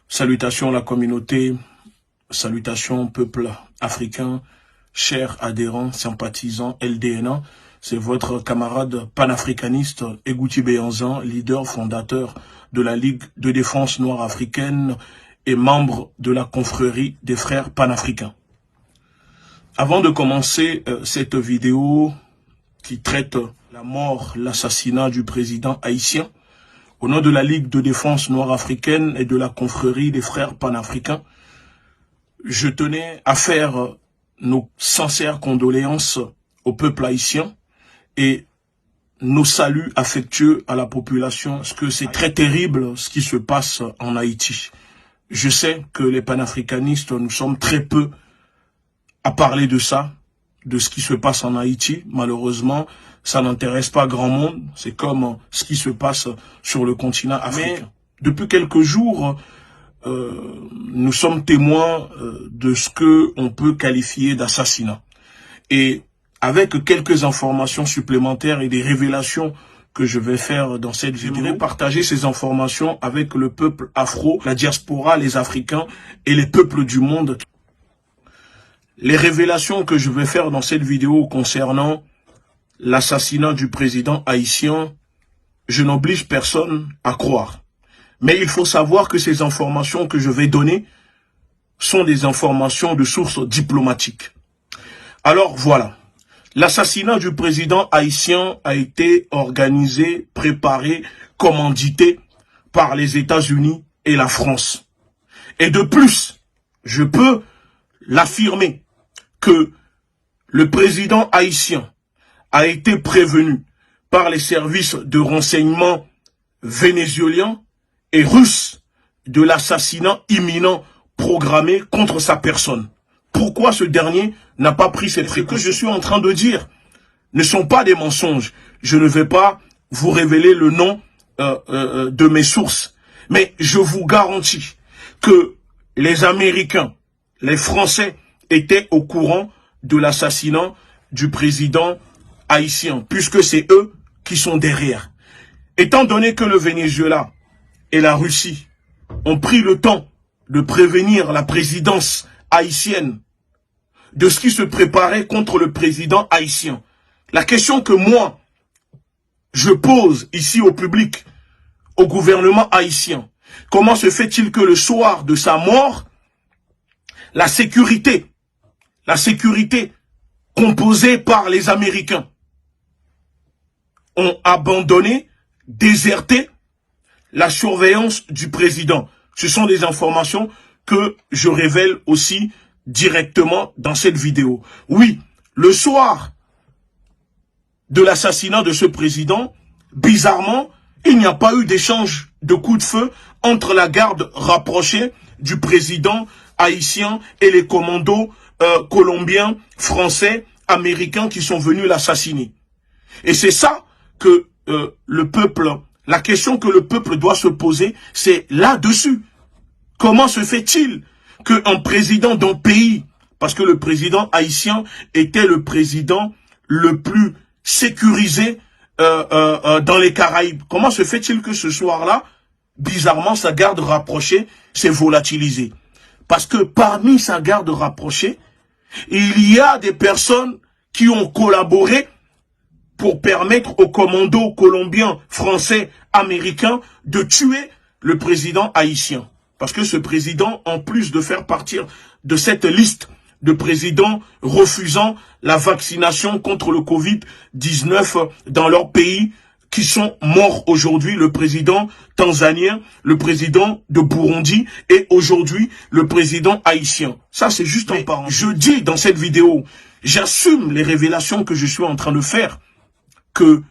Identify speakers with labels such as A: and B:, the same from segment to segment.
A: Salutations la communauté, salutations peuple africain, chers adhérents, sympathisants, LDNA. C'est votre camarade panafricaniste Egouti Béanzan, leader fondateur de la Ligue de défense noire africaine et membre de la confrérie des frères panafricains. Avant de commencer cette vidéo qui traite la mort, l'assassinat du président haïtien, au nom de la Ligue de défense noire africaine et de la confrérie des frères panafricains, je tenais à faire nos sincères condoléances au peuple haïtien et nos saluts affectueux à la population, parce que c'est très terrible ce qui se passe en Haïti. Je sais que les panafricanistes, nous sommes très peu à parler de ça, de ce qui se passe en Haïti. Malheureusement, ça n'intéresse pas grand monde. C'est comme ce qui se passe sur le continent africain. Mais depuis quelques jours, nous sommes témoins de ce que on peut qualifier d'assassinat. Et avec quelques informations supplémentaires et des révélations que je vais faire dans cette vidéo, j'aimerais partager ces informations avec le peuple afro, la diaspora, les Africains et les peuples du monde. Les révélations que je vais faire dans cette vidéo concernant l'assassinat du président haïtien, je n'oblige personne à croire. Mais il faut savoir que ces informations que je vais donner sont des informations de sources diplomatiques. Alors voilà, l'assassinat du président haïtien a été organisé, préparé, commandité par les États-Unis et la France. Et de plus, je peux l'affirmer que le président haïtien a été prévenu par les services de renseignement vénézuéliens et russes de l'assassinat imminent programmé contre sa personne. Pourquoi ce dernier n'a pas pris cette précaution? Ce que je suis en train de dire ne sont pas des mensonges. Je ne vais pas vous révéler le nom de mes sources. Mais je vous garantis que les Américains, les Français étaient au courant de l'assassinat du président haïtien, puisque c'est eux qui sont derrière. Étant donné que le Venezuela et la Russie ont pris le temps de prévenir la présidence haïtienne de ce qui se préparait contre le président haïtien, la question que moi, je pose ici au public, au gouvernement haïtien, comment se fait-il que le soir de sa mort, la sécurité composée par les Américains ont abandonné, déserté la surveillance du président? Ce sont des informations que je révèle aussi directement dans cette vidéo. Oui, le soir de l'assassinat de ce président, bizarrement, il n'y a pas eu d'échange de coups de feu entre la garde rapprochée du président haïtien et les commandos colombiens, français, américains qui sont venus l'assassiner. Et c'est ça que le peuple, la question que le peuple doit se poser, c'est là-dessus. Comment se fait-il qu'un président d'un pays, parce que le président haïtien était le président le plus sécurisé dans les Caraïbes, comment se fait-il que ce soir-là, bizarrement, sa garde rapprochée s'est volatilisée? Parce que parmi sa garde rapprochée, il y a des personnes qui ont collaboré pour permettre aux commandos colombiens, français, américains de tuer le président haïtien. Parce que ce président, en plus de faire partir de cette liste de présidents refusant la vaccination contre le Covid-19 dans leur pays, qui sont morts aujourd'hui, le président tanzanien, le président de Burundi et aujourd'hui le président haïtien. Ça, c'est juste en parenthèse. Je dis dans cette vidéo, j'assume les révélations que je suis en train de faire, que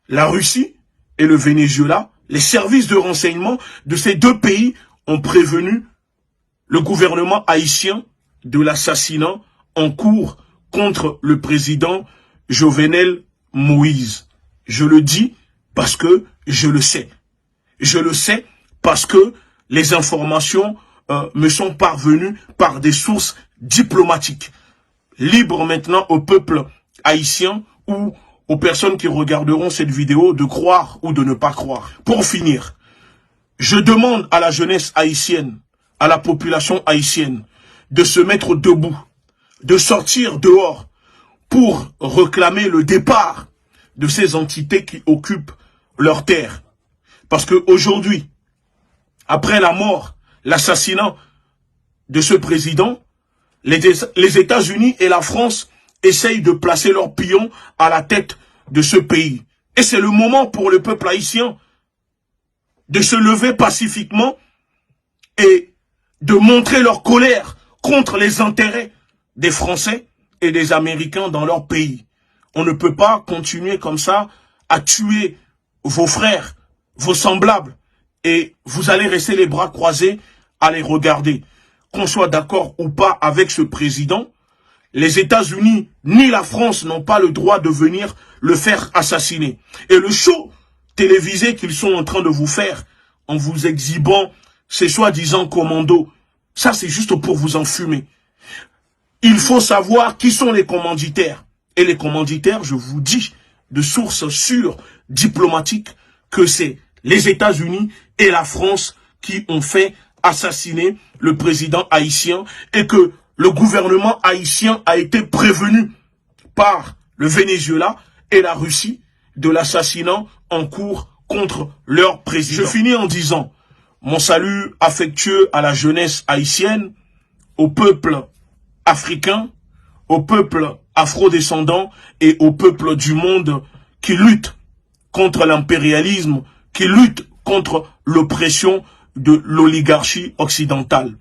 A: la Russie et le Venezuela, les services de renseignement de ces deux pays ont prévenu le gouvernement haïtien de l'assassinat en cours contre le président Jovenel Moïse. Je le dis parce que je le sais. Je le sais parce que les informations me sont parvenues par des sources diplomatiques. Libre maintenant au peuple haïtien ou aux personnes qui regarderont cette vidéo de croire ou de ne pas croire. Pour finir, je demande à la jeunesse haïtienne à la population haïtienne de se mettre debout, de sortir dehors pour réclamer le départ de ces entités qui occupent leurs terres. Parce qu'aujourd'hui, après la mort, l'assassinat de ce président, les États-Unis et la France essayent de placer leurs pions à la tête de ce pays. Et c'est le moment pour le peuple haïtien de se lever pacifiquement et de montrer leur colère contre les intérêts des Français et des Américains dans leur pays. On ne peut pas continuer comme ça à tuer vos frères, vos semblables, et vous allez rester les bras croisés à les regarder. Qu'on soit d'accord ou pas avec ce président, les États-Unis ni la France n'ont pas le droit de venir le faire assassiner. Et le show télévisé qu'ils sont en train de vous faire en vous exhibant ces soi-disant commandos, ça c'est juste pour vous enfumer. Il faut savoir qui sont les commanditaires. Et les commanditaires, je vous dis, de sources sûres, diplomatiques, que c'est les États-Unis et la France qui ont fait assassiner le président haïtien et que le gouvernement haïtien a été prévenu par le Venezuela et la Russie de l'assassinat en cours contre leur président. Je finis en disant mon salut affectueux à la jeunesse haïtienne, au peuple africain, au peuple afro-descendant et au peuple du monde qui lutte contre l'impérialisme, qui lutte contre l'oppression de l'oligarchie occidentale.